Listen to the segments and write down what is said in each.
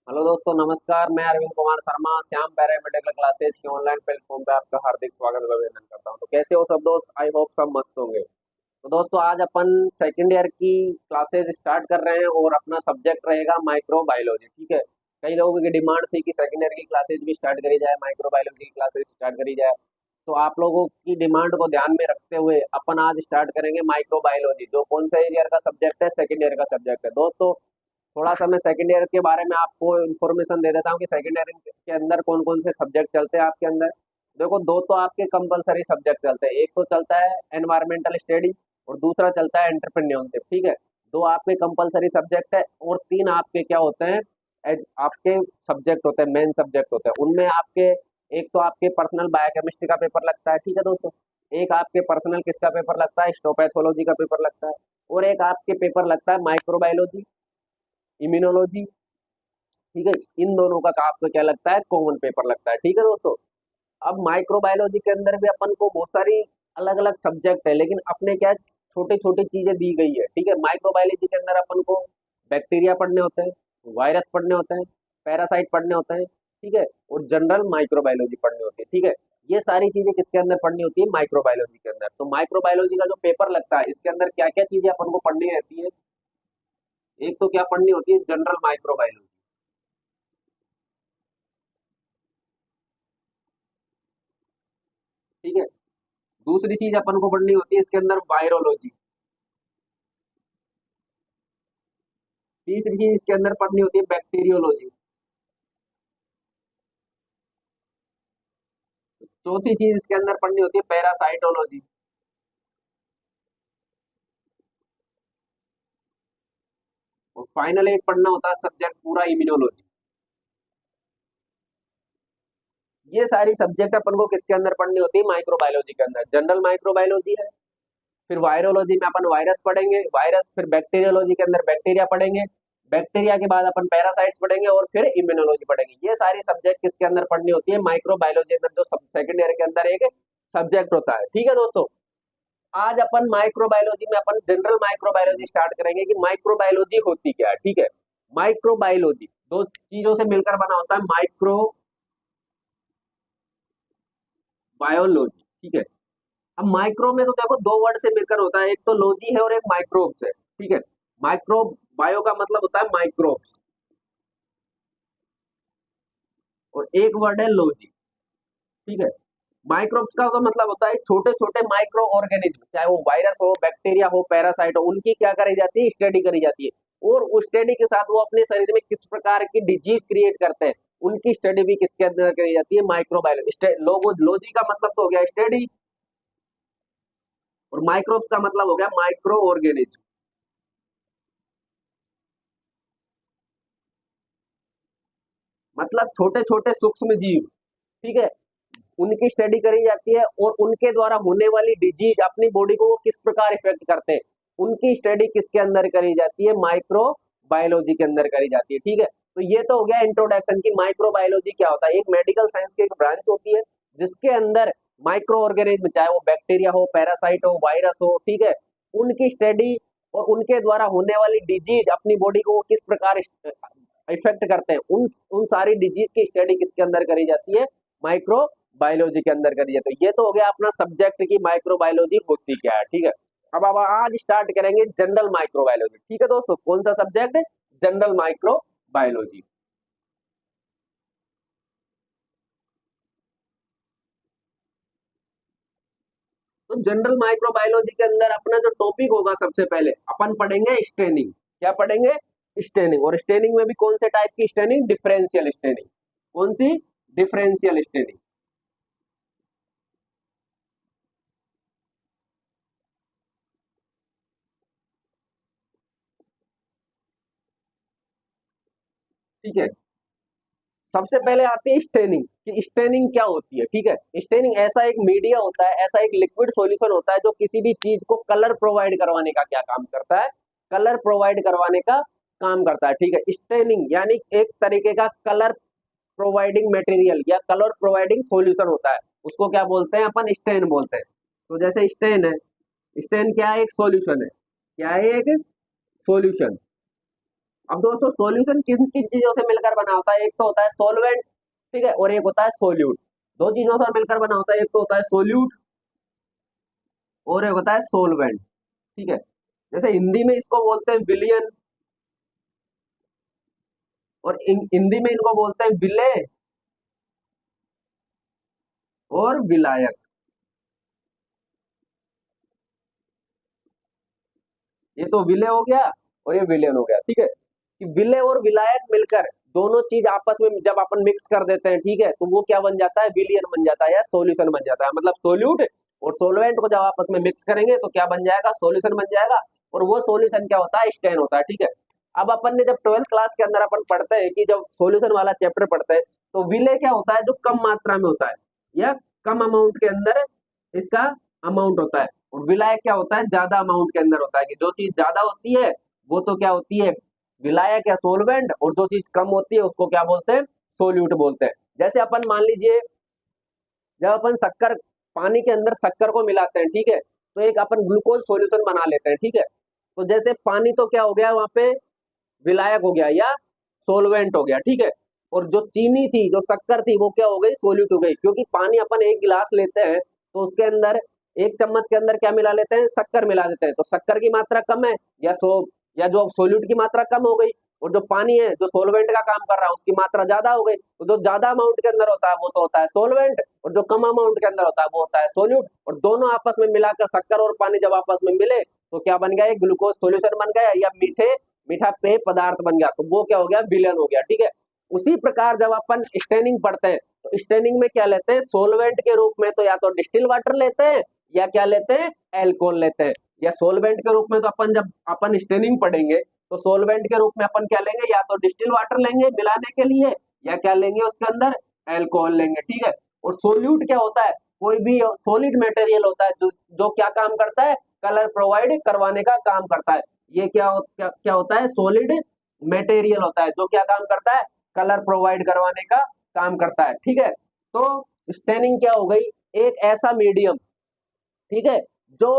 Hello दोस्तों, नमस्कार। मैं अरविंद कुमार शर्मा श्याम पैरामेडिकल क्लासेज के ऑनलाइन प्लेटफॉर्म पे आपका हार्दिक स्वागत और अभिनंदन करता हूं। तो कैसे हो सब दोस्त? आई होप सब मस्त होंगे। तो दोस्तों, आज अपन सेकेंड ईयर की क्लासेज स्टार्ट कर रहे हैं और अपना सब्जेक्ट रहेगा माइक्रोबायोलॉजी। ठीक है। कई लोगों की डिमांड थी कि सेकेंड ईयर की क्लासेज भी स्टार्ट करी जाए, माइक्रोबायोलॉजी की क्लासेज स्टार्ट करी जाए। तो आप लोगों की डिमांड को ध्यान में रखते हुए अपन आज स्टार्ट करेंगे माइक्रोबायोलॉजी, जो कौन सा ईयर का सब्जेक्ट है? सेकेंड ईयर का सब्जेक्ट है दोस्तों। थोड़ा सा मैं सेकंड ईयर के बारे में आपको इन्फॉर्मेशन दे देता हूँ कि सेकंड ईयर के अंदर कौन कौन से सब्जेक्ट चलते हैं आपके अंदर। देखो, दो तो आपके कंपलसरी सब्जेक्ट चलते हैं। एक तो चलता है एनवायरमेंटल स्टडी और दूसरा चलता है एंटरप्रेन्योरशिप। ठीक है। दो आपके कंपलसरी सब्जेक्ट है और तीन आपके क्या होते हैं? आपके सब्जेक्ट होते हैं, मेन सब्जेक्ट होते हैं। उनमें आपके एक तो आपके पर्सनल बायोकेमिस्ट्री का पेपर लगता है। ठीक है दोस्तों। एक आपके पर्सनल किसका पेपर लगता है? हिस्टोपैथोलॉजी का पेपर लगता है। और एक आपके पेपर लगता है माइक्रोबायोलॉजी, इम्यूनोलॉजी। ठीक है। इन दोनों का आपको क्या लगता है? कॉमन पेपर लगता है। ठीक है दोस्तों। अब माइक्रोबायोलॉजी के अंदर भी अपन को बहुत सारी अलग अलग सब्जेक्ट है, लेकिन अपने क्या छोटे छोटे चीजें दी गई है। ठीक है। माइक्रोबायोलॉजी के अंदर अपन को बैक्टीरिया पढ़ने होते हैं, वायरस पढ़ने होते हैं, पैरासाइट पढ़ने होते हैं। ठीक है। और जनरल माइक्रोबायोलॉजी पढ़नी होती है। ठीक है। ये सारी चीजें किसके अंदर पढ़नी होती है? माइक्रोबायोलॉजी के अंदर। तो माइक्रोबायोलॉजी का जो पेपर लगता है, इसके अंदर क्या क्या चीजें अपन को पढ़नी रहती है? एक तो क्या पढ़नी होती है? General microbiology. ठीक है। दूसरी चीज अपन को पढ़नी होती है इसके अंदर वायरोलॉजी। तीसरी चीज इसके अंदर पढ़नी होती है बैक्टीरियोलॉजी। चौथी चीज इसके अंदर पढ़नी होती है पैरासाइटोलॉजी। और फाइनल एक पढ़ना होता है सब्जेक्ट पूरा इम्यूनोलॉजी। ये सारी सब्जेक्ट अपन को किसके अंदर पढ़नी होती है? माइक्रोबायोलॉजी के अंदर। जनरल माइक्रोबायोलॉजी है, फिर वायरोलॉजी में अपन वायरस पढ़ेंगे, वायरस, फिर बैक्टीरियोलॉजी के अंदर बैक्टीरिया पढ़ेंगे, बैक्टीरिया के बाद अपन पैरासाइट्स पढ़ेंगे और फिर इम्यूनोलॉजी पढ़ेंगे। ये सारी सब्जेक्ट किसके अंदर पढ़नी होती है? माइक्रोबायोलॉजी अंदर, जो सेकंड ईयर के अंदर एक सब्जेक्ट होता है। ठीक है दोस्तों। आज अपन माइक्रोबायोलॉजी में अपन जनरल माइक्रोबायोलॉजी स्टार्ट करेंगे कि माइक्रोबायोलॉजी होती क्या है। ठीक है। माइक्रोबायोलॉजी दो चीजों से मिलकर बना होता है, माइक्रोबायोलॉजी। ठीक है। अब माइक्रो में तो देखो दो वर्ड से मिलकर होता है, एक तो लॉजी है और एक माइक्रोब्स है। ठीक है। माइक्रो बायो का मतलब होता है माइक्रोब्स, और एक वर्ड है लॉजी। ठीक है। माइक्रोब्स का तो मतलब होता है छोटे छोटे माइक्रो ऑर्गेनिज्म, चाहे वो वायरस हो, बैक्टीरिया हो, पैरासाइट हो, उनकी क्या करी जाती है? स्टडी करी जाती है। और उस स्टडी के साथ वो अपने शरीर में किस प्रकार की डिजीज क्रिएट करते हैं, उनकी स्टडी भी किसके अंदर करी जाती है? माइक्रोबायोलॉजी। लोगो लॉजी का मतलब तो हो गया स्टडी, और माइक्रोब्स का मतलब हो गया माइक्रो ऑर्गेनिज्म, मतलब छोटे छोटे सूक्ष्म जीव। ठीक है। उनकी स्टडी करी जाती है और उनके द्वारा होने वाली डिजीज अपनी बॉडी को वो किस प्रकार इफेक्ट करते हैं, उनकी स्टडी किसके अंदर करी जाती है? माइक्रो बायोलॉजी के अंदर करी जाती है। ठीक है। तो ये तो हो गया इंट्रोडक्शन की माइक्रो बायोलॉजी क्या होता है। एक मेडिकल साइंस की एक ब्रांच होती है जिसके अंदर माइक्रो ऑर्गेनिज्म, चाहे वो बैक्टीरिया हो, पैरासाइट हो, वायरस हो, ठीक है, उनकी स्टडी और उनके द्वारा होने वाली डिजीज अपनी बॉडी को किस प्रकार इफेक्ट करते हैं, उन उन सारी डिजीज की स्टडी किसके अंदर करी जाती है? माइक्रो बायोलॉजी के अंदर करिए। तो ये तो हो गया अपना सब्जेक्ट की माइक्रोबायोलॉजी होती क्या है। ठीक है। अब आज स्टार्ट करेंगे जनरल माइक्रोबायोलॉजी। ठीक है दोस्तों। कौन सा सब्जेक्ट है? General microbiology. तो जनरल माइक्रोबायोलॉजी के अंदर अपना जो टॉपिक होगा, सबसे पहले अपन पढ़ेंगे स्टेनिंग। क्या पढ़ेंगे? स्टेनिंग। और स्टेनिंग में भी कौन से टाइप की स्टेनिंग? Differential staining. कौन सी? Differential staining. ठीक है। सबसे पहले आती है स्टेनिंग, कि स्टेनिंग क्या होती है। ठीक है। स्टेनिंग ऐसा एक मीडिया होता है, ऐसा एक लिक्विड सॉल्यूशन होता है जो किसी भी चीज को कलर प्रोवाइड करवाने का क्या काम करता है? कलर प्रोवाइड करवाने का काम करता है। ठीक है। स्टेनिंग यानी एक तरीके का कलर प्रोवाइडिंग मटेरियल या कलर प्रोवाइडिंग सॉल्यूशन होता है, उसको क्या बोलते हैं? अपन स्टेन बोलते हैं। तो जैसे स्टेन है, स्टेन क्या है? एक सॉल्यूशन है। क्या है? एक सॉल्यूशन। अब दोस्तों सॉल्यूशन किन किन चीजों से मिलकर बना होता है? एक तो होता है सॉल्वेंट, ठीक है, और एक होता है सोल्यूट। दो चीजों से मिलकर बना होता है, एक तो होता है सोल्यूट और एक होता है सोलवेंट, ठीक है। जैसे हिंदी में इसको बोलते हैं विलियन और हिंदी में इनको बोलते हैं विलेय और विलायक। ये तो विलय हो गया और ये विलेन हो गया, ठीक है। कि विलय और विलायक मिलकर दोनों चीज आपस में जब अपन मिक्स कर देते हैं, ठीक है, तो वो क्या बन जाता है? विलियन बन जाता है या सॉल्यूशन बन जाता है। मतलब सोल्यूट और सोलवेंट को जब आपस में मिक्स करेंगे तो क्या बन जाएगा? सॉल्यूशन बन जाएगा। और वो सॉल्यूशन क्या होता है? स्टेन होता है, ठीक है। अब अपन ने जब 12th क्लास के अंदर अपन पढ़ते हैं कि जब सॉल्यूशन वाला चैप्टर पढ़ते हैं तो विलय क्या होता है? जो कम मात्रा में होता है या कम अमाउंट के अंदर इसका अमाउंट होता है। और विलायक क्या होता है? ज्यादा अमाउंट के अंदर होता है, कि जो चीज ज्यादा होती है वो तो क्या होती है? विलायक या सोलवेंट, और जो चीज कम होती है उसको क्या बोलते हैं? सोल्यूट बोलते हैं। जैसे अपन मान लीजिए जब अपन शक्कर, पानी के अंदर शक्कर को मिलाते हैं, ठीक है, तो एक अपन ग्लूकोज सॉल्यूशन बना लेते हैं, ठीक है। तो जैसे पानी तो क्या हो गया वहां पे? विलायक हो गया या सोलवेंट हो गया, ठीक है। और जो चीनी थी, जो शक्कर थी, वो क्या हो गई? सोल्यूट हो गई। क्योंकि पानी अपन एक गिलास लेते हैं तो उसके अंदर एक चम्मच के अंदर क्या मिला लेते हैं? शक्कर मिला देते हैं। तो शक्कर की मात्रा कम है या जो सोल्यूट की मात्रा कम हो गई, और जो पानी है जो सोलवेंट का काम कर रहा है उसकी मात्रा ज्यादा हो गई। तो जो ज्यादा अमाउंट के अंदर होता है वो तो होता है सोलवेंट, और जो कम अमाउंट के अंदर होता है वो होता है सोल्यूट। और दोनों आपस में मिलाकर शक्कर और पानी जब आपस में मिले तो क्या बन गया? एक ग्लूकोज सोल्यूशन बन गया या मीठा पेय पदार्थ बन गया। तो वो क्या हो गया? विलयन हो गया, ठीक है। उसी प्रकार जब अपन स्टेनिंग पढ़ते हैं तो स्टेनिंग में क्या लेते हैं? सोलवेंट के रूप में तो या तो डिस्टिल वाटर लेते हैं या क्या लेते हैं? एल्कोहल लेते हैं। या सोलवेंट के रूप में तो अपन जब अपन स्टेनिंग पढ़ेंगे तो सोलवेंट के रूप में अपन क्या लेंगे? या तो डिस्टिल वाटर लेंगे मिलाने के लिए या क्या लेंगे? उसके अंदर एल्कोहल लेंगे, ठीक है। और सोल्यूट क्या होता है? कोई भी सॉलिड मटेरियल होता है जो क्या काम करता है? कलर प्रोवाइड करवाने का काम करता है। ये क्या होता है? सॉलिड मटेरियल होता है जो क्या काम करता है? कलर प्रोवाइड करवाने का काम करता है, ठीक है। तो स्टेनिंग क्या हो गई? एक ऐसा मीडियम, ठीक है, जो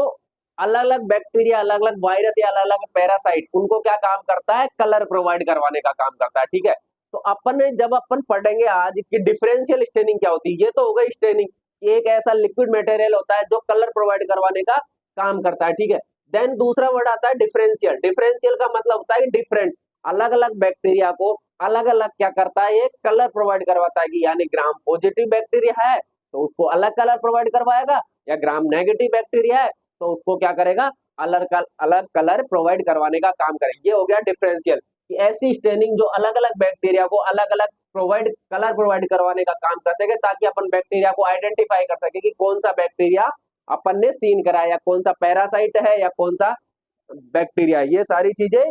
अलग अलग बैक्टीरिया, अलग अलग वायरस या अलग अलग पैरासाइट, उनको क्या काम करता है? कलर प्रोवाइड करवाने का काम करता है, ठीक है। तो अपन जब अपन पढ़ेंगे आज कि डिफरेंशियल स्टेनिंग क्या होती है, ये तो हो गई स्टेनिंग, एक ऐसा लिक्विड मटेरियल होता है जो कलर प्रोवाइड करवाने का काम करता है, ठीक है। देन दूसरा वर्ड आता है डिफरेंशियल। डिफरेंशियल का मतलब होता है डिफरेंट, अलग अलग बैक्टीरिया को अलग अलग क्या करता है? ये कलर प्रोवाइड करवाता है। कि यानी ग्राम पॉजिटिव बैक्टीरिया है तो उसको अलग कलर प्रोवाइड करवाएगा, या ग्राम नेगेटिव बैक्टीरिया है तो उसको क्या करेगा? अलग कलर प्रोवाइड करवाने का काम करेगा। ये हो गया डिफरेंशियल, कि ऐसी स्टेनिंग जो अलग अलग बैक्टीरिया को अलग अलग कलर प्रोवाइड करवाने का काम कर सके, ताकि अपन बैक्टीरिया को आइडेंटिफाई कर सके कि कौन सा बैक्टीरिया अपन ने सीन करा है, या कौन सा पैरासाइट है या कौन सा बैक्टीरिया। ये सारी चीजें,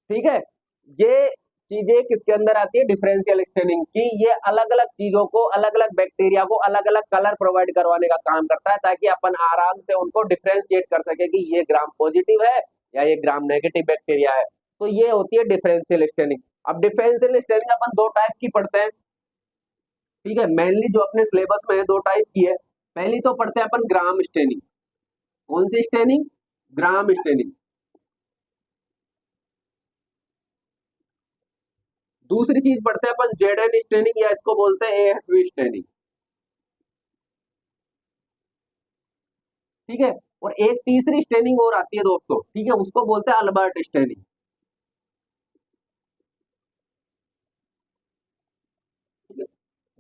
ठीक है, ये चीजें किसके अंदर आती है? डिफरेंशियल स्टेनिंग की। ये अलग अलग चीजों को, अलग अलग बैक्टीरिया को अलग अलग कलर प्रोवाइड करवाने का काम करता है, ताकि अपन आराम से उनको डिफरेंशिएट कर सके कि ये ग्राम पॉजिटिव है या ये ग्राम नेगेटिव बैक्टीरिया है। तो ये होती है डिफरेंशियल स्टेनिंग। अब डिफरेंशियल स्टेनिंग अपन दो टाइप की पढ़ते हैं, ठीक है। मेनली जो अपने सिलेबस में है दो टाइप की है। पहली तो पढ़ते हैं अपन ग्राम स्टेनिंग। कौन सी स्टेनिंग? Gram staining. दूसरी चीज पढ़ते हैं अपन जेडएन स्टेनिंग, या इसको बोलते हैं एएफवी स्टेनिंग, ठीक है। और एक तीसरी स्टेनिंग और आती है दोस्तों, ठीक है, उसको बोलते हैं अल्बर्ट स्टेनिंग, ठीक है।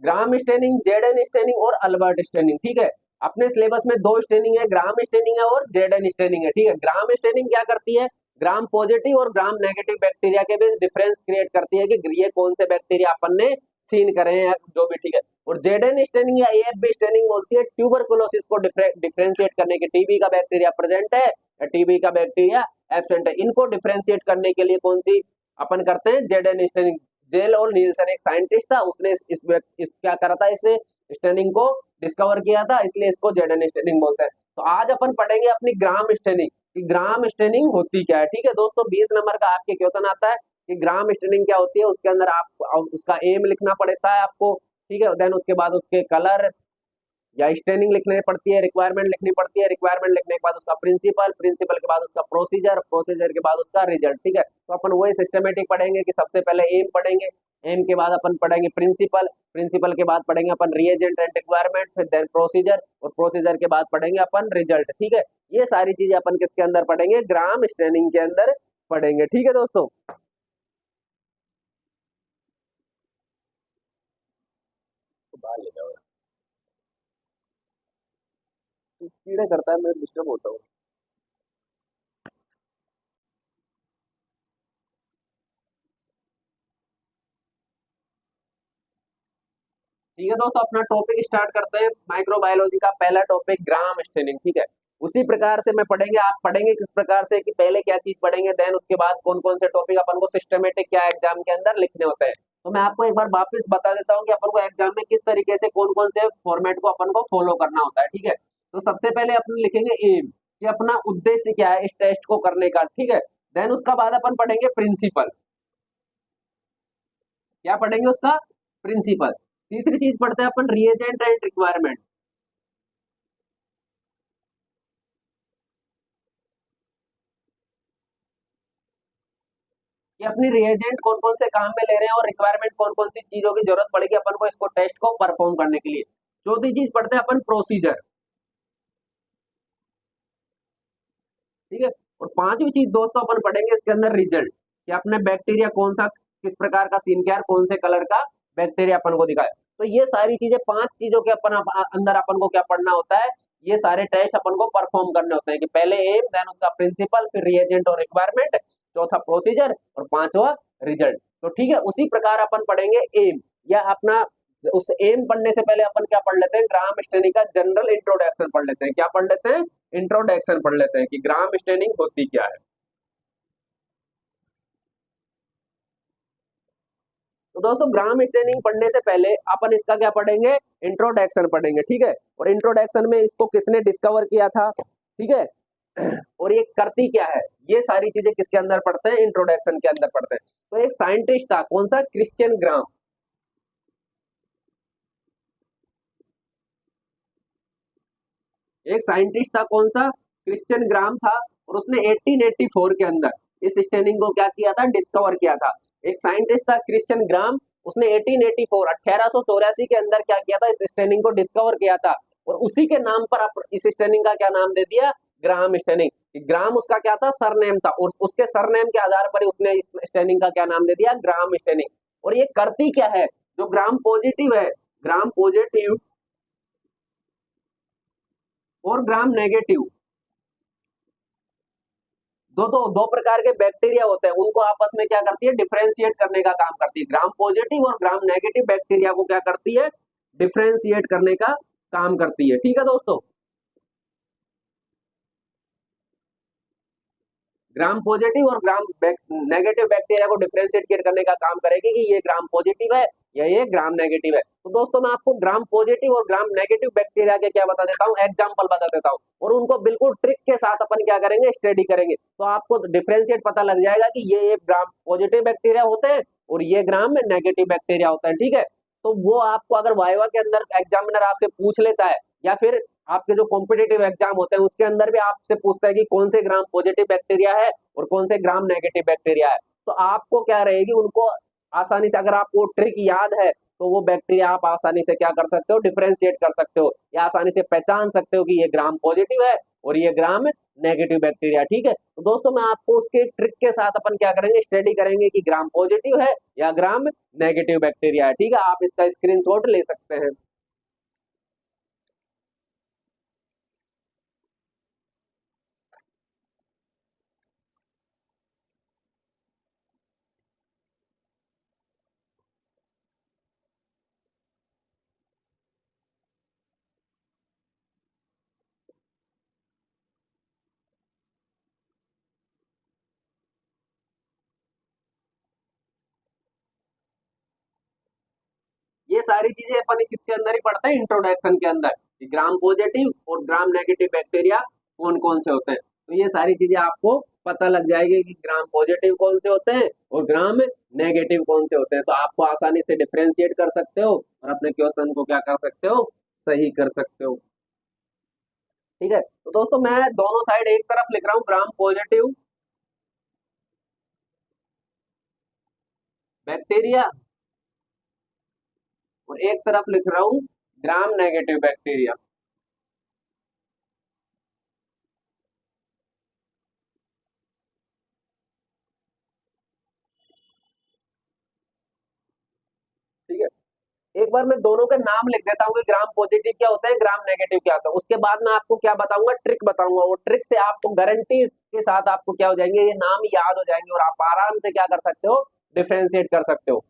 ग्राम स्टेनिंग, जेडएन स्टेनिंग और अल्बर्ट स्टेनिंग, ठीक है। अपने सिलेबस में दो स्टेनिंग है, ग्राम स्टेनिंग है और जेडएन स्टेनिंग है, ठीक है। ग्राम स्टेनिंग क्या करती है? ग्राम पॉजिटिव और ग्राम नेगेटिव बैक्टीरिया के बीच डिफरेंस क्रिएट करती है कि ये कौन से बैक्टीरिया अपन ने सीन करे हैं, जो भी, ठीक है। और जेडएन स्टेनिंग या एएफबी स्टेनिंग बोलती है ट्यूबरकुलोसिस को डिफरेंशिएट करने के, टीबी का बैक्टीरिया प्रेजेंट है या टीबी का बैक्टीरिया एब्सेंट है, इनको डिफरेंशिएट करने के लिए कौन सी अपन करते हैं? ZN staining. जेल और नीलसन एक साइंटिस्ट था, उसने इस क्या करा था? इस स्टेनिंग को डिस्कवर किया था, इसलिए इसको जेडएन स्टेनिंग बोलते हैं। तो आज अपन पढ़ेंगे अपनी ग्राम स्टेनिंग, कि ग्राम स्टेनिंग होती क्या है, ठीक है दोस्तों। 20 नंबर का आपके क्वेश्चन आता है कि ग्राम स्टेनिंग क्या होती है, उसके अंदर आप उसका एम लिखना पड़ता है आपको, ठीक है। देन उसके बाद उसके कलर, या स्टेनिंग लिखनी पड़ती है, रिक्वायरमेंट लिखनी पड़ती है, रिक्वायरमेंट लिखने के बाद उसका प्रिंसिपल, प्रिंसिपल के बाद उसका प्रोसीजर, प्रोसीजर के बाद उसका रिजल्ट। ठीक है, तो अपन वही सिस्टमेटिक पढ़ेंगे कि सबसे पहले एम पढ़ेंगे, एम के बाद अपन पढ़ेंगे प्रिंसिपल, प्रिंसिपल के बाद पढ़ेंगे अपन रिएजेंट एंड रिक्वायरमेंट, फिर देन प्रोसीजर, और प्रोसीजर के बाद पढ़ेंगे अपन रिजल्ट। ठीक है, ये सारी चीजें अपन किसके अंदर पढ़ेंगे, ग्राम स्टेनिंग के अंदर पढ़ेंगे। ठीक है दोस्तों, तो बाहर ले जाओ, तो कीड़े करता है, मैं डिस्टर्ब होता हूँ। ठीक है दोस्तों, अपना टॉपिक स्टार्ट करते हैं। माइक्रोबायोलॉजी का पहला टॉपिक ग्राम स्टेनिंग। ठीक है, उसी प्रकार से मैं पढ़ेंगे, आप पढ़ेंगे किस प्रकार से कि पहले क्या चीज पढ़ेंगे, देन उसके बाद कौन कौन से टॉपिक अपन को सिस्टमेटिक क्या एग्जाम के अंदर लिखने होते हैं। तो मैं आपको एक बार वापस बता देता हूँ कि अपन को एग्जाम में किस तरीके से कौन कौन से फॉर्मेट को अपन को फॉलो करना होता है। ठीक है, तो सबसे पहले अपन लिखेंगे एम, कि अपना उद्देश्य क्या है इस टेस्ट को करने का। ठीक है, देन उसका बाद अपन पढ़ेंगे प्रिंसिपल, क्या पढ़ेंगे उसका, प्रिंसिपल। तीसरी चीज पढ़ते हैं अपन रिएजेंट एंड रिक्वायरमेंट, कि अपनी रिएजेंट कौन कौन से काम में ले रहे हैं और रिक्वायरमेंट कौन कौन सी चीजों की जरूरत पड़ेगी अपन को इसको टेस्ट को परफॉर्म करने के लिए। चौथी चीज पढ़ते हैं अपन प्रोसीजर। ठीक है, और पांचवी चीज दोस्तों अपन पढ़ेंगे इसके अंदर रिजल्ट, कि अपने बैक्टीरिया कौन सा, किस प्रकार का सीन क्या, कौन से कलर का बैक्टीरिया अपन को दिखाए। तो ये सारी चीजें, पांच चीजों के अपन अंदर अपन को क्या पढ़ना होता है, ये सारे टेस्ट अपन को परफॉर्म करने होते हैं, कि पहले एम, देन उसका प्रिंसिपल, फिर रिएजेंट और रिक्वायरमेंट, चौथा प्रोसीजर, और पांचवा रिजल्ट। तो ठीक है, उसी प्रकार अपन पढ़ेंगे एम, या अपना उस एम पढ़ने से पहले अपन क्या पढ़ लेते हैं, ग्राम स्टेनिंग का जनरल इंट्रोडक्शन पढ़ लेते हैं। क्या पढ़ लेते हैं, इंट्रोडक्शन पढ़ लेते हैं कि ग्राम स्टेनिंग होती क्या है। तो दोस्तों ग्राम स्टेनिंग पढ़ने से पहले अपन इसका क्या पढ़ेंगे, इंट्रोडक्शन पढ़ेंगे। ठीक है, और इंट्रोडक्शन में इसको किसने डिस्कवर किया था, ठीक है, और ये करती क्या है, ये सारी चीजें किसके अंदर पढ़ते हैं, इंट्रोडक्शन के अंदर पढ़ते हैं। तो एक साइंटिस्ट था, कौन सा, क्रिश्चियन ग्राम। एक साइंटिस्ट था, कौन सा, क्रिश्चियन ग्राम था, और उसने 1884 के अंदर इस स्टेनिंग को क्या किया था, डिस्कवर किया था। एक साइंटिस्ट था क्रिश्चियन ग्राम, उसने 1884 1884 के अंदर क्या किया था, इस स्टेनिंग को डिस्कवर किया था, और उसी के नाम पर आप इस स्टेनिंग का क्या नाम दे दिया, ग्राम स्टेनिंग। ग्राम उसका क्या था, सरनेम था, और उसके सरनेम के आधार पर उसने इस स्टेनिंग का क्या नाम दे दिया, ग्राम स्टेनिंग। और ये करती क्या है, जो ग्राम पॉजिटिव है, ग्राम पॉजिटिव और ग्राम नेगेटिव, दो प्रकार के बैक्टीरिया होते हैं, उनको आपस में क्या करती है, डिफरेंशिएट करने का काम करती है। ग्राम पॉजिटिव और ग्राम नेगेटिव बैक्टीरिया को क्या करती है, डिफरेंशिएट करने का काम करती है। ठीक है दोस्तों, ग्राम पॉजिटिव और ग्राम नेगेटिव बैक्टीरिया को डिफरेंशिएट करने का काम करेगी कि ये ग्राम पॉजिटिव है या ये ग्राम नेगेटिव है। तो दोस्तों मैं आपको ग्राम पॉजिटिव और ग्राम नेगेटिव बैक्टीरिया के क्या बता देता हूँ, एग्जांपल बता देता हूँ, और उनको बिल्कुल ट्रिक के साथ अपन क्या करेंगे, स्टडी करेंगे, तो आपको डिफरेंशिएट पता लग जाएगा कि ये ग्राम पॉजिटिव बैक्टीरिया होते हैं और ये ग्राम नेगेटिव बैक्टीरिया होता है। ठीक है, तो वो आपको अगर वाइवा के अंदर एग्जामिनर आपसे पूछ लेता है, या फिर आपके जो कॉम्पिटेटिव एग्जाम होते हैं उसके अंदर भी आपसे पूछता है कि कौन से ग्राम पॉजिटिव बैक्टीरिया है और कौन से ग्राम नेगेटिव बैक्टीरिया है, तो आपको क्या रहेगी, उनको आसानी से, अगर आपको ट्रिक याद है, तो वो बैक्टीरिया आप आसानी से क्या कर सकते हो, डिफरेंशिएट कर सकते हो, या आसानी से पहचान सकते हो कि ये ग्राम पॉजिटिव है और ये ग्राम नेगेटिव बैक्टीरिया। ठीक है, तो दोस्तों मैं आपको उसके ट्रिक के साथ अपन क्या करेंगे, स्टडी करेंगे कि ग्राम पॉजिटिव है या ग्राम नेगेटिव बैक्टीरिया है। ठीक है, आप इसका स्क्रीनशॉट ले सकते हैं। ये सारी चीजें अपन किसके अंदर ही पढ़ते हैं, इंट्रोडक्शन के अंदर, कि ग्राम पॉजिटिव और ग्राम नेगेटिव बैक्टीरिया कौन कौन से होते हैं। तो ये सारी चीजें आपको पता लग जाएगी कि ग्राम पॉजिटिव कौन से होते हैं और ग्राम नेगेटिव कौन से होते हैं, तो आपको आसानी से डिफरेंशिएट कर सकते हो और अपने क्वेश्चन को क्या कर सकते हो, सही कर सकते हो। ठीक है, तो दोस्तों मैं दोनों साइड एक तरफ लिख रहा हूँ ग्राम पॉजिटिव बैक्टीरिया, और एक तरफ लिख रहा हूँ ग्राम नेगेटिव बैक्टीरिया। ठीक है, एक बार मैं दोनों के नाम लिख देता हूँ कि ग्राम पॉजिटिव क्या होता है, ग्राम नेगेटिव क्या होता है। उसके बाद मैं आपको क्या बताऊंगा, ट्रिक बताऊंगा। वो ट्रिक से आपको गारंटी के साथ आपको क्या हो जाएंगे, ये नाम याद हो जाएंगे और आप आराम से क्या कर सकते हो, डिफ्रेंशिएट कर सकते हो।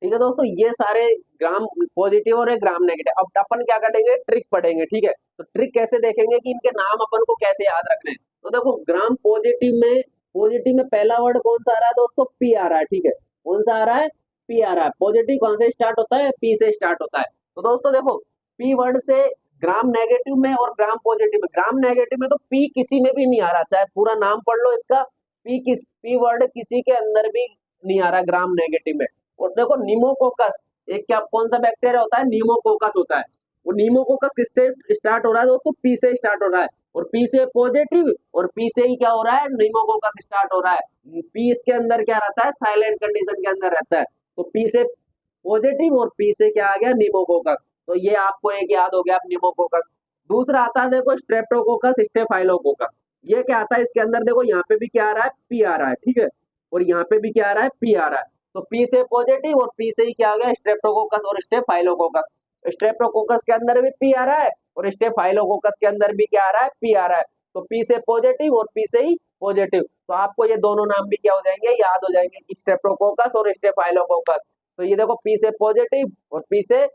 ठीक है दोस्तों, ये सारे ग्राम पॉजिटिव और ग्राम नेगेटिव। अब अपन क्या करेंगे, ट्रिक पढ़ेंगे। ठीक है, तो ट्रिक कैसे देखेंगे कि इनके नाम अपन को कैसे याद रखने हैं। तो देखो ग्राम पॉजिटिव में पहला वर्ड कौन सा आ रहा है दोस्तों, पी आ रहा है। ठीक है, कौन सा आ रहा है, पी आ रहा है। पॉजिटिव कौन से स्टार्ट होता है, पी से स्टार्ट होता है। तो दोस्तों देखो, पी वर्ड से ग्राम नेगेटिव में और ग्राम पॉजिटिव में, ग्राम नेगेटिव में तो पी किसी में भी नहीं आ रहा, चाहे पूरा नाम पढ़ लो इसका, पी वर्ड किसी के अंदर भी नहीं आ रहा ग्राम नेगेटिव में। और देखो नीमोकोकस, एक क्या कौन सा बैक्टीरिया होता है, नीमोकोकस होता है। वो नीमोकोकस किससे स्टार्ट हो रहा है दोस्तों, पी से स्टार्ट हो रहा है। और पी से पॉजिटिव, और पी से ही क्या हो रहा है, नीमोकोकस स्टार्ट हो रहा है। पी इसके अंदर क्या रहता है, साइलेंट कंडीशन के अंदर रहता है। तो पी से पॉजिटिव और पी से क्या आ गया, नीमोकोकस। तो ये आपको एक याद हो गया नीमोकोकस। दूसरा आता है देखो स्ट्रेप्टोकोकस स्टेफाइलोकोकस। ये क्या आता है, इसके अंदर देखो यहाँ पे भी क्या आ रहा है, पी आ रहा है। ठीक है, और यहाँ पे भी क्या आ रहा है, पी आ रहा है। तो पी से पॉजिटिव और पी से ही क्या आ गया, स्ट्रेप्टोकोकस और स्टेफाइलोकोकस। स्ट्रेप्टोकोकस के अंदर भी पी आ रहा है और स्टेफाइलोकोकस के अंदर भी क्या आ रहा है, पी आ रहा है। तो पी से पॉजिटिव और पी से ही पॉजिटिव। तो आपको ये दोनों नाम भी क्या हो जाएंगे, याद हो जाएंगे, स्ट्रेप्टोकोकस और स्टेफाइलोकोकस। तो ये देखो पी से पॉजिटिव और पी से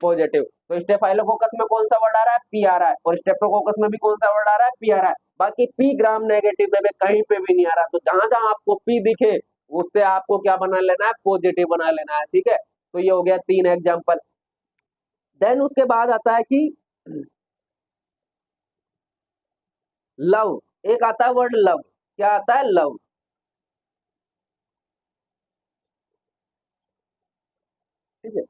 पॉजिटिव। तो स्टेफाइलोकोकस में कौन सा वर्ड आ रहा है, पी आ रहा है, और स्टेप्टोकोकस में भी कौन सा वर्ड आ रहा है, पी आ रहा है। बाकी पी ग्राम नेगेटिव में कहीं पे भी नहीं आ रहा। तो जहां जहां आपको पी दिखे उससे आपको क्या बना लेना है, पॉजिटिव बना लेना है। ठीक है, तो ये हो गया 3 एग्जाम्पल। देन उसके बाद आता है कि लव। एक आता है वर्ड लव, क्या आता है, लव। ठीक है,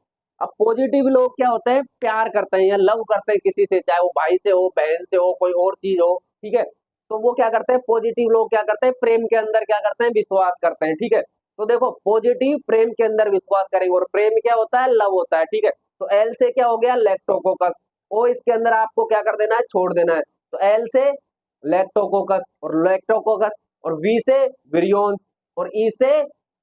अब पॉजिटिव लोग क्या होते हैं, प्यार करते हैं या लव करते हैं किसी से, चाहे वो भाई से हो, बहन से हो, कोई और चीज हो, ठीक है। तो वो क्या करते हैं, पॉजिटिव लोग क्या करते हैं, प्रेम के अंदर क्या करते हैं, विश्वास करते हैं, ठीक है। तो देखो पॉजिटिव प्रेम के अंदर विश्वास करेंगे, और प्रेम क्या होता है, लव होता है, ठीक है। तो एल से क्या हो गया, लैक्टोकोकस। ओ इसके अंदर आपको क्या कर देना है, छोड़ देना है। तो एल से लैक्टोकोकस, और लैक्टोकोकस, और वी से विरियोन्स, और ई से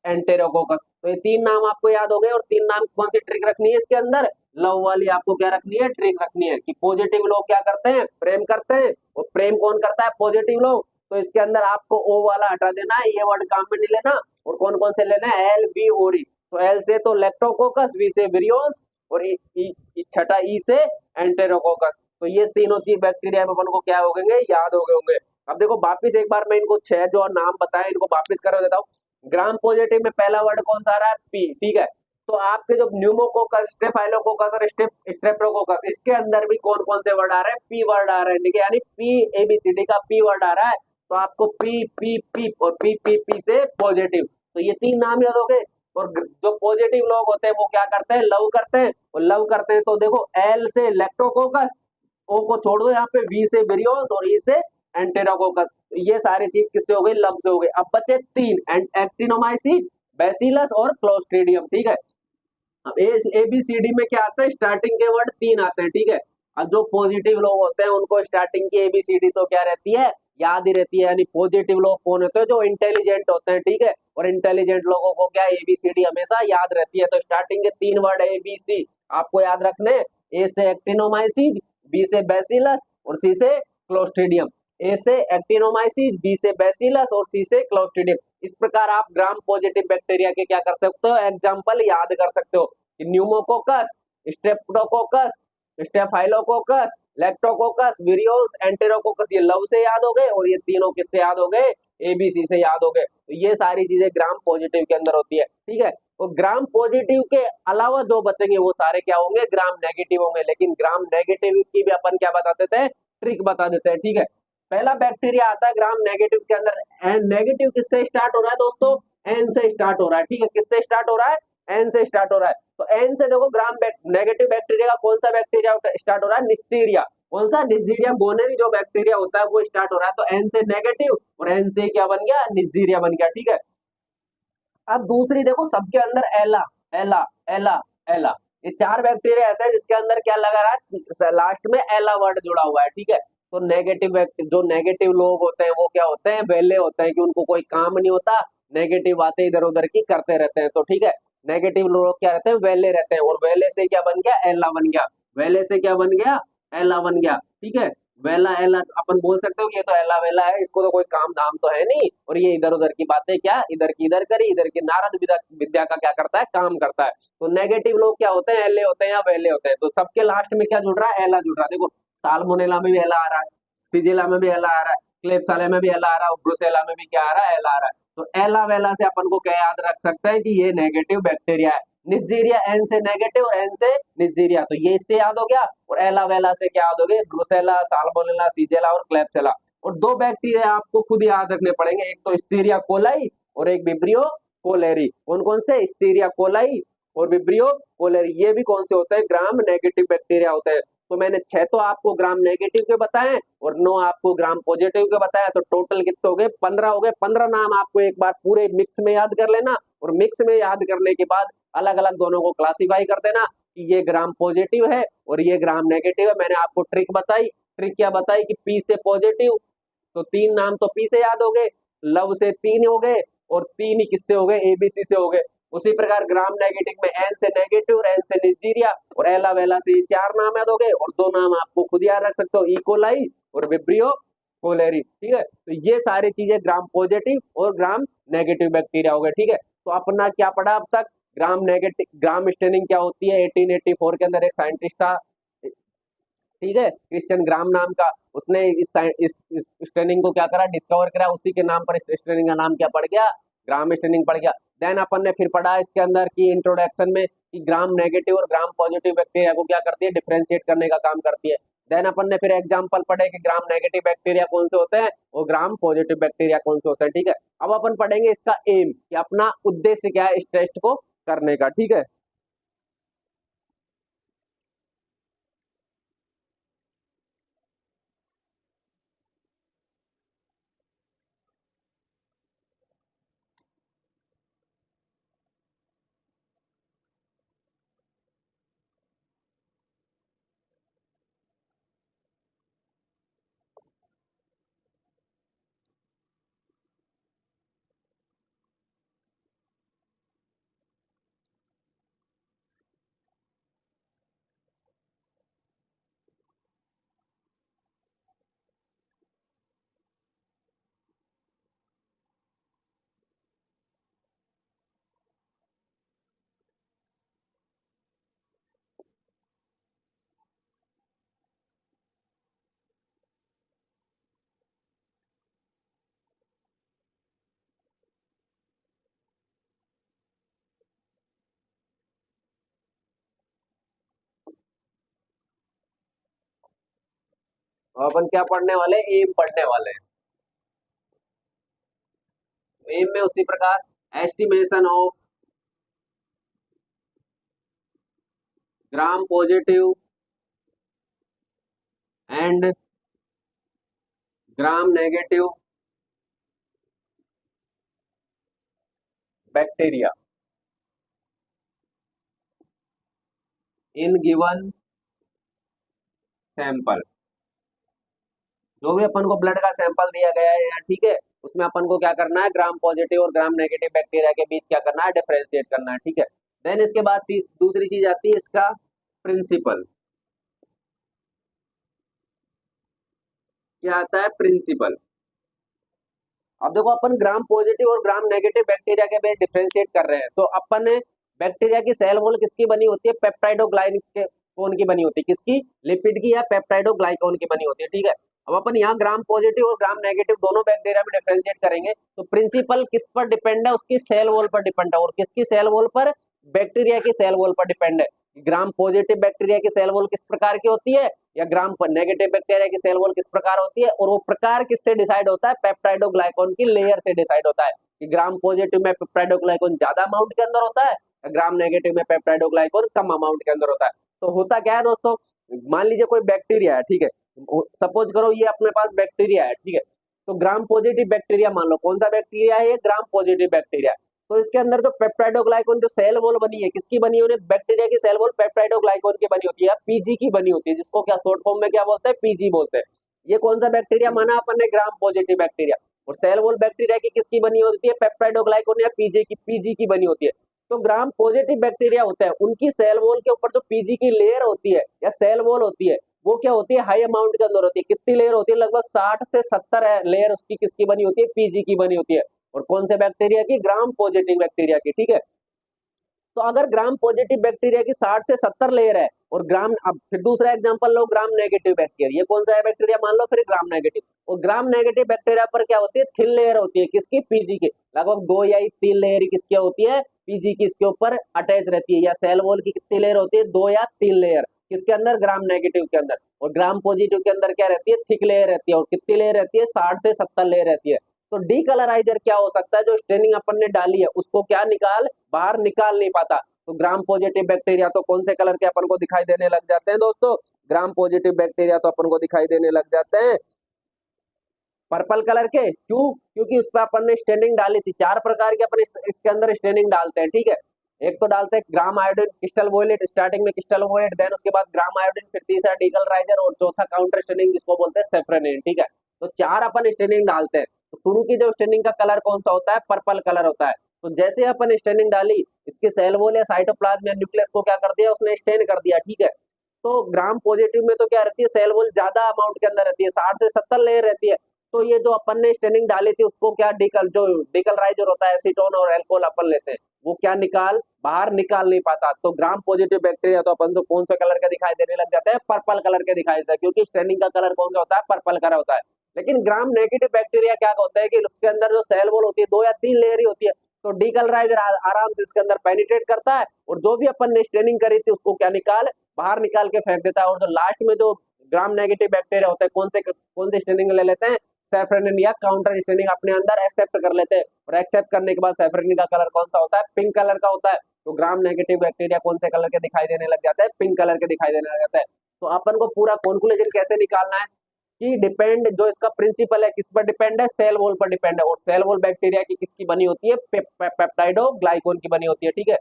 एंटेरोकोकस। तो ये तीन नाम आपको याद हो गए। और तीन नाम कौन सी ट्रिक रखनी है इसके अंदर, लव वाली आपको क्या रखनी है, ट्रिक रखनी है कि पॉजिटिव लोग क्या करते हैं, प्रेम करते हैं, और प्रेम कौन करता है, पॉजिटिव लोग। तो इसके अंदर आपको ओ वाला हटा देना है, ये वर्ड काम में नहीं लेना। और कौन कौन से लेना है, एल वी ओरी। तो एल से तो लैक्टोकोकस, वी से विरियोन्स, और छठा ई से एंटेरोकोकस। तो ये तीनों चीज बैक्टीरिया में अपन को क्या हो गए, याद हो गए होंगे। अब देखो वापिस एक बार मैं इनको 6 जो नाम बताए इनको वापिस कर देता हूँ। ग्राम पॉजिटिव में पहला वर्ड कौन सा आ रहा है, पी, ठीक है। तो आपके जो न्यूमोकोकस, स्टेफाइलोकोकस और स्ट्रेप्टोकोकस, इसके अंदर भी कौन कौन से वर्ड आ रहे हैं, पी वर्ड आ रहे हैं, ठीक है। यानी पी एबीसीडी का पी वर्ड आ रहा है। तो आपको पी पी पी और पी पी पी से पॉजिटिव। तो ये तीन नाम याद हो गए। और जो पॉजिटिव लोग होते हैं वो क्या करते हैं, लव करते हैं। और लव करते हैं तो देखो एल से लैक्टोकोकस, ओ को छोड़ दो यहाँ पे, वी से विरियोन्स, और ई से एंटेरोकोकस। ये सारी चीज किससे हो गई, लव से हो गई। अब बचे तीन, एक्टिनोमाइसिस, बैसिलस और क्लोस्ट्रीडियम, ठीक है। अब एबीसीडी में क्या आता है, स्टार्टिंग के वर्ड तीन आते हैं, ठीक है। अब जो पॉजिटिव लोग होते हैं उनको स्टार्टिंग की एबीसीडी तो क्या रहती है, याद ही रहती है। यानी पॉजिटिव लोग कौन होते हैं, जो इंटेलिजेंट होते हैं, ठीक है। और इंटेलिजेंट लोगों को क्या एबीसीडी हमेशा याद रहती है। तो स्टार्टिंग के तीन वर्ड एबीसी आपको याद रखने, ए से एक्टिनोमाइसिस, बी से बैसिलस, और सी से क्लोस्ट्रीडियम। ए से एक्टिनोमाइसिस, बी से बैसिलस, और सी से क्लोस्ट्रीडियम। इस प्रकार आप ग्राम पॉजिटिव बैक्टीरिया के क्या कर सकते हो, एग्जाम्पल याद कर सकते हो कि pneumococcus, Streptococcus, staphylococcus, Lactococcus, विरियोल्स, enterococcus, ये लव से याद हो गए। और ये तीनों किससे याद हो गए, एबीसी से याद हो गए। तो ये सारी चीजें ग्राम पॉजिटिव के अंदर होती है, ठीक है। और ग्राम पॉजिटिव के अलावा जो बचेंगे वो सारे क्या होंगे, ग्राम नेगेटिव होंगे। लेकिन ग्राम नेगेटिव की भी अपन क्या बता देते हैं, ट्रिक बता देते हैं, ठीक है। पहला बैक्टीरिया आता है ग्राम नेगेटिव के अंदर। एन नेगेटिव किससे स्टार्ट हो रहा है दोस्तों, एन से स्टार्ट हो रहा है, ठीक है। किससे स्टार्ट हो रहा है, एन से स्टार्ट हो रहा है। तो एन से देखो ग्राम नेगेटिव बैक्टीरिया का कौन सा बैक्टीरिया स्टार्ट हो रहा है, निस्टीरिया। कौन सा, निस्टीरिया गोनेरी जो बैक्टीरिया होता है वो स्टार्ट हो रहा है। तो एन से नेगेटिव, और एन से क्या बन गया, निस्टीरिया बन गया, ठीक है। अब दूसरी देखो, सबके अंदर एला एला एला एला, ये चार बैक्टीरिया ऐसा है जिसके अंदर क्या लगा रहा है, लास्ट में एला वर्ड जुड़ा हुआ है, ठीक है। तो नेगेटिव, जो नेगेटिव लोग होते हैं वो क्या होते हैं, वेले होते हैं, कि उनको कोई काम नहीं होता, नेगेटिव बातें इधर उधर की करते रहते हैं। तो ठीक है, नेगेटिव लोग क्या रहते हैं, वेले रहते हैं। और वेले से क्या बन गया, एला बन गया। वेले से क्या बन गया, एला बन गया, ठीक है। वेला एला अपन बोल सकते हो कि ये तो एला वेला है, इसको तो कोई काम धाम तो है नहीं, और ये इधर उधर की बातें क्या इधर की इधर करी, इधर की नारद विद्या का क्या करता है, काम करता है। तो नेगेटिव लोग क्या होते हैं, एले होते हैं या वेले होते हैं। तो सबके लास्ट में क्या जुड़ रहा है, एला जुड़ रहा है। देखो साल्मोनेला में भी एला आ रहा है, सिजिला में भी एला आ रहा है, क्लेप्साला में भी एला आ रहा है, और ब्रुसेला में भी क्या आ रहा है, एला आ रहा है। तो एला वेला से अपन को क्या याद रख सकते हैं कि ये नेगेटिव बैक्टीरिया है। निस्जीरिया एन से नेगेटिव और एन से निस्जीरिया, तो ये इससे याद हो गया। और एला वेला से क्या याद हो गया, ब्रुसेला, साल्मोनेला, सीजेला और क्लेप्सेला। और दो बैक्टीरिया आपको खुद याद रखने पड़ेंगे, एक तो स्टीरिया कोलाई और एक विब्रियो कोलेरी। कौन कौन से, स्टीरिया कोलाई और विब्रियो कोलेरी, ये भी कौन से होते हैं, ग्राम नेगेटिव बैक्टीरिया होते हैं। तो मैंने 6 तो आपको ग्राम नेगेटिव के बताए और 9 आपको ग्राम पॉजिटिव के बताया। तो टोटल कितने हो गए, 15 हो गए। 15 नाम आपको एक बार पूरे मिक्स में याद कर लेना, और मिक्स में याद करने के बाद अलग अलग दोनों को क्लासिफाई कर देना कि ये ग्राम पॉजिटिव है और ये ग्राम नेगेटिव है। मैंने आपको ट्रिक बताई, ट्रिक क्या बताई कि पी से पॉजिटिव, तो 3 नाम तो पी से याद हो गए, लव से 3 हो गए, और 3 ही किससे हो गए, एबीसी से हो गए। उसी प्रकार ग्राम नेगेटिव में एन से नेगेटिव और एन से निजीरिया और एला वेला से ये 4 नाम याद हो गए। और 2 नाम आपको खुद याद रख सकते हो, इकोलाई और विब्रियो कोलेरी, ठीक है। तो ये सारी चीजें ग्राम पॉजिटिव और ग्राम नेगेटिव बैक्टीरिया हो गए, ठीक है। तो अपना क्या पढ़ा अब तक, ग्राम नेगेटिव, ग्राम स्टेनिंग क्या होती है। 1884 के अंदर एक साइंटिस्ट था, ठीक है, क्रिश्चियन ग्राम नाम का, उसने इस स्टेनिंग को क्या करा, डिस्कवर करा। उसी के नाम पर इस स्टेनिंग का नाम क्या पड़ गया, ग्राम स्टेनिंग पड़ गया। देन अपन ने फिर पढ़ा इसके अंदर की इंट्रोडक्शन में कि ग्राम नेगेटिव और ग्राम पॉजिटिव बैक्टीरिया को क्या करती है, डिफरेंशिएट करने का काम करती है। देन अपन ने फिर एग्जांपल पढ़े कि ग्राम नेगेटिव बैक्टीरिया कौन से होते हैं और ग्राम पॉजिटिव बैक्टीरिया कौन से होते हैं, ठीक है। अब अपन पढ़ेंगे इसका एम, कि अपना उद्देश्य क्या है इस टेस्ट को करने का, ठीक है। अपन क्या पढ़ने वाले, एम पढ़ने वाले हैं। एम में उसी प्रकार estimation of gram positive and gram negative bacteria in given sample. जो भी अपन को ब्लड का सैंपल दिया गया है यार, ठीक है, उसमें अपन को क्या करना है, ग्राम पॉजिटिव और ग्राम नेगेटिव बैक्टीरिया के बीच क्या करना है, डिफरेंशिएट करना है, ठीक है। देन इसके बाद दूसरी चीज आती है इसका प्रिंसिपल। क्या आता है, प्रिंसिपल। अब देखो अपन ग्राम पॉजिटिव और ग्राम नेगेटिव बैक्टीरिया के बीच डिफरेंशिएट कर रहे हैं, तो अपन बैक्टीरिया की सेल वॉल किसकी बनी होती है, पेप्टाइडोग्लाइकोन की बनी होती है, किसकी, लिपिड की या पेप्टाइडोग्लाइकोन की बनी होती है, ठीक है। अब अपन यहाँ ग्राम पॉजिटिव और ग्राम नेगेटिव दोनों बैक्टीरिया में डिफरेंशिएट करेंगे, तो प्रिंसिपल किस पर डिपेंड है, उसकी सेल वॉल पर डिपेंड है, और किसकी सेल वॉल पर, बैक्टीरिया की सेल वॉल पर डिपेंड है। ग्राम पॉजिटिव बैक्टीरिया की सेल वॉल किस प्रकार की होती है, या ग्राम नेगेटिव बैक्टीरिया की सेल वॉल किस प्रकार होती है, और वो प्रकार किससे डिसाइड होता है, पेप्टाइडोग्लाइकोन की लेयर से डिसाइड होता है, कि ग्राम पॉजिटिव में पेप्टाइडोग्लाइकोन ज्यादा अमाउंट के अंदर होता है, ग्राम नेगेटिव में पेप्टाइडोग्लाइकोन कम अमाउंट के अंदर होता है। तो होता क्या है दोस्तों, मान लीजिए कोई बैक्टीरिया है, ठीक है, सपोज करो ये अपने पास बैक्टीरिया है, ठीक है, तो ग्राम पॉजिटिव बैक्टीरिया मान लो, कौन सा बैक्टीरिया है ये, ग्राम पॉजिटिव बैक्टीरिया। तो इसके अंदर जो पेप्टाइडोग्लाइकोन जो सेल वॉल बनी है, किसकी बनी होती है, बैक्टीरिया की सेल वॉल पेप्टाइडोग्लाइकोन की बनी होती है, पीजी की बनी होती है, जिसको क्या शॉर्ट फॉर्म में क्या बोलते हैं, पीजी बोलते हैं। ये कौन सा बैक्टीरिया माना अपन ने, ग्राम पॉजिटिव बैक्टीरिया। और सेल वॉल बैक्टीरिया की किसकी बनी होती है, पेप्टाइडोग्लाइकोन या पीजी की बनी होती है। तो ग्राम पॉजिटिव बैक्टीरिया होते हैं, उनकी सेल वॉल के ऊपर जो पीजी की लेयर होती है या सेल वॉल होती है, वो क्या होती है, हाई अमाउंट के अंदर होती है। कितनी लेयर होती है, लगभग 60 से 70 लेयर उसकी किसकी बनी होती है, पीजी की बनी होती है। और कौन से बैक्टीरिया की, ग्राम पॉजिटिव बैक्टीरिया की, ठीक है। तो अगर ग्राम पॉजिटिव बैक्टीरिया की 60 से 70 लेयर है, और ग्राम, अब फिर दूसरा एग्जांपल लो, ग्राम नेगेटिव बैक्टीरिया, ये कौन सा है बैक्टीरिया मान लो, फिर ग्राम नेगेटिव। और ग्राम नेगेटिव बैक्टीरिया पर क्या होती है, थिन लेयर होती है, किसकी, पीजी की, लगभग 2 या 3 लेयर किसकी होती है, पीजी की, इसके ऊपर अटैच रहती है। या सेल वॉल की कितनी लेयर होती है, 2 या 3 लेयर, किसके अंदर, ग्राम नेगेटिव के अंदर। और ग्राम पॉजिटिव के अंदर क्या रहती है, थिक लेयर रहती है, और कितनी लेयर रहती है, 60 से 70 लेयर रहती है। तो डीकलराइजर क्या हो सकता है, जो स्टेनिंग अपन ने डाली है उसको क्या बाहर निकाल नहीं पाता। तो ग्राम पॉजिटिव बैक्टीरिया तो कौन से कलर के अपन को दिखाई देने लग जाते हैं दोस्तों, ग्राम पॉजिटिव बैक्टीरिया तो अपन को दिखाई देने लग जाते हैं पर्पल कलर के। क्यों, क्योंकि इस पर अपन ने स्टेनिंग डाली थी। 4 प्रकार के अपन इसके अंदर स्टेनिंग डालते हैं, ठीक है। एक तो डालते हैं ग्राम आयोडीन क्रिस्टल वोलेट, स्टार्टिंग में क्रिस्टल वोलेट, देन उसके बाद ग्राम आयोडीन, फिर तीसरा डीकलराइजर, और चौथा काउंटर स्टेनिंग जिसको बोलते हैं सेफ्रोनिन, ठीक है। तो 4 अपन स्टेनिंग डालते हैं। तो शुरू की जो स्टेनिंग का कलर कौन सा होता है, पर्पल कलर होता है। तो जैसे अपन स्टेनिंग डाली, इसके सेल वॉल या साइटोप्लाज्म या न्यूक्लियस को क्या कर दिया, उसने स्टेन कर दिया, ठीक है। तो ग्राम पॉजिटिव में तो क्या रहती है, सेल वॉल ज्यादा अमाउंट के अंदर रहती है, 60 से 70 लेयर रहती है। तो ये जो अपन ने स्टेनिंग डाली थी उसको क्या, डीकलराइजर होता है, एसीटोन और एल्कोहल अपन लेते हैं, वो क्या बाहर निकाल नहीं पाता। तो ग्राम पॉजिटिव बैक्टीरिया तो अपन को कौन से कलर के दिखाई देने लग जाते हैं, पर्पल कलर के दिखाई देता है, क्योंकि स्टेनिंग का कलर कौन सा होता है, पर्पल कलर होता है। लेकिन ग्राम नेगेटिव बैक्टीरिया क्या होता है कि उसके अंदर जो सेल वॉल होती है 2 या 3 लेयर ही होती है। तो डीकलराइजर आराम से इसके अंदर पेनिट्रेट करता है, और जो भी अपन ने स्टेनिंग करी थी उसको क्या बाहर निकाल के फेंक देता है। और जो लास्ट में जो ग्राम नेगेटिव बैक्टीरिया होता है, कौन से स्टेनिंग ले लेते हैं, सेफ्रोनिन या काउंटर स्टेनिंग अपने अंदर एक्सेप्ट कर लेते हैं। और एक्सेप्ट करने के बाद सेफ्रोनिन का कलर कौन सा होता है, पिंक कलर का होता है। तो ग्राम नेगेटिव बैक्टीरिया कौन से कलर के दिखाई देने लग जाता है, पिंक कलर के दिखाई देने लग जाता है। तो अपन को पूरा कॉन्क्लूजन कैसे निकालना है कि डिपेंड, जो इसका प्रिंसिपल है किस पर डिपेंड है, सेल वॉल पर डिपेंड है। और सेल वॉल बैक्टीरिया की किसकी बनी होती है, पेप्टाइडोग्लाइकोन की बनी होती है, ठीक है।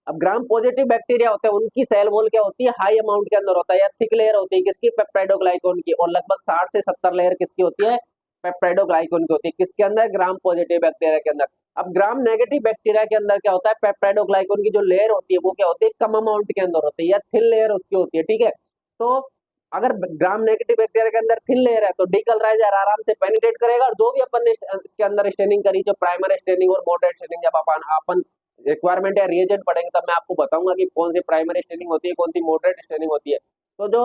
अब ग्राम पॉजिटिव बैक्टीरिया होते हैं, उनकी सेल वॉल क्या होती है, हाई अमाउंट के अंदर होता है, या थिक लेयर होती है, किसकी, पेप्टाइडोग्लाइकोन की। और लगभग 60 से 70 लेयर किसकी होती है, पेप्टाइडोग्लाइकोन की होती है, किसके अंदर, ग्राम पॉजिटिव बैक्टीरिया के अंदर। अब ग्राम नेगेटिव बैक्टीरिया के अंदर क्या होता है, पेप्टाइडोग्लाइकोन की जो लेयर होती है वो क्या होती है, कम अमाउंट के अंदर होती है, या थिन लेयर उसकी होती है, ठीक है। तो अगर ग्राम नेगेटिव बैक्टीरिया के अंदर थिन लेयर है तो डीकलराइजर आराम से पेनिट्रेट करेगा, और जो भी अपन ने इसके अंदर स्टेनिंग करी, जो प्राइमरी स्टेनिंग और मॉडरेट स्टेनिंग, जब अपन रिक्वायरमेंट या रिएजेंट पढ़ेंगे तब मैं आपको बताऊंगा कि कौन सी प्राइमरी स्टेनिंग होती है, कौन सी मॉडरेट स्टेनिंग होती है। तो जो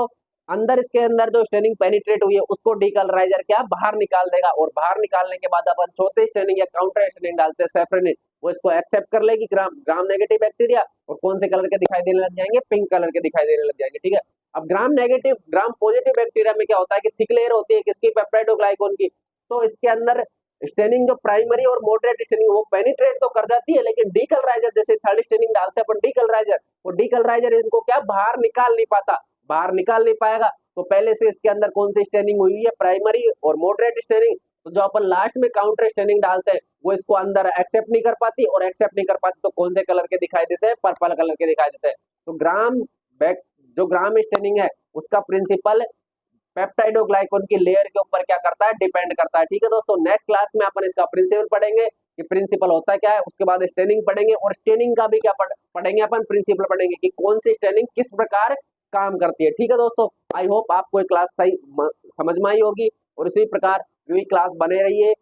अंदर इसके अंदर जो स्टेनिंग पेनिट्रेट हुई है उसको डीकलराइजर क्या बाहर निकाल देगा, और बाहर निकालने के बाद अपन चौथे स्टेनिंग या काउंटर स्टेनिंग डालते हैं सेफ्रोनिन, वो इसको एक्सेप्ट कर लेगी ग्राम नेगेटिव बैक्टीरिया, और कौन से कलर के दिखाई देने लग जाएंगे, पिंक कलर के दिखाई देने लग जाएंगे, ठीक है। अब gram negative gram positive bacteria में क्या होता है कि थिक लेयर होती है किसकी, पेप्टाइडोग्लाइकॉन की। तो इसके अंदर स्टेनिंग जो प्राइमरी और मॉडरेट स्टेनिंग वो पेनिट्रेट तो कर जाती है, लेकिन डीकलराइजर जैसे थर्ड स्टेनिंग डालते हैं अपन डीकलराइजर, वो डीकलराइजर इनको क्या बाहर निकाल नहीं पाता, बाहर निकाल नहीं पाएगा। तो पहले से इसके अंदर कौन सी स्टेनिंग हुई है, प्राइमरी और मॉडरेट स्टेनिंग। तो जो अपन लास्ट में काउंटर स्टेनिंग डालते हैं वो इसको अंदर एक्सेप्ट नहीं कर पाती, और एक्सेप्ट नहीं कर पाती तो कौन से कलर के दिखाई देते हैं, पर्पल कलर के दिखाई देते हैं। तो ग्राम बैक जो ग्राम स्टेनिंग है उसका प्रिंसिपल पेप्टाइडोग्लाइकॉन की लेयर के ऊपर क्या करता है, डिपेंड करता है। ठीक है दोस्तों, नेक्स्ट क्लास में अपन इसका प्रिंसिपल पढ़ेंगे कि प्रिंसिपल होता क्या है, उसके बाद स्टेनिंग पढ़ेंगे, और स्टेनिंग का भी क्या पढ़ेंगे अपन, प्रिंसिपल पढ़ेंगे कि कौन सी स्टेनिंग किस प्रकार काम करती है। ठीक है दोस्तों, आई होप आपको ये क्लास सही समझ में आई होगी, और इसी प्रकार यूं क्लास बने रहिए।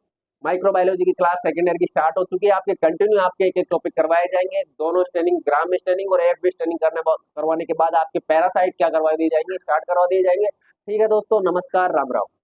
माइक्रोबायोलॉजी की क्लास सेकेंड ईयर की स्टार्ट हो चुकी है, आपके कंटिन्यू आपके एक एक टॉपिक करवाए जाएंगे, दोनों स्टेनिंग ग्राम स्टेनिंग और एफ स्टेनिंग करवाने के बाद आपके पैरासाइट क्या करवा दिए जाएंगे, स्टार्ट करवा दिए जाएंगे। ठीक है दोस्तों, नमस्कार, राम राम।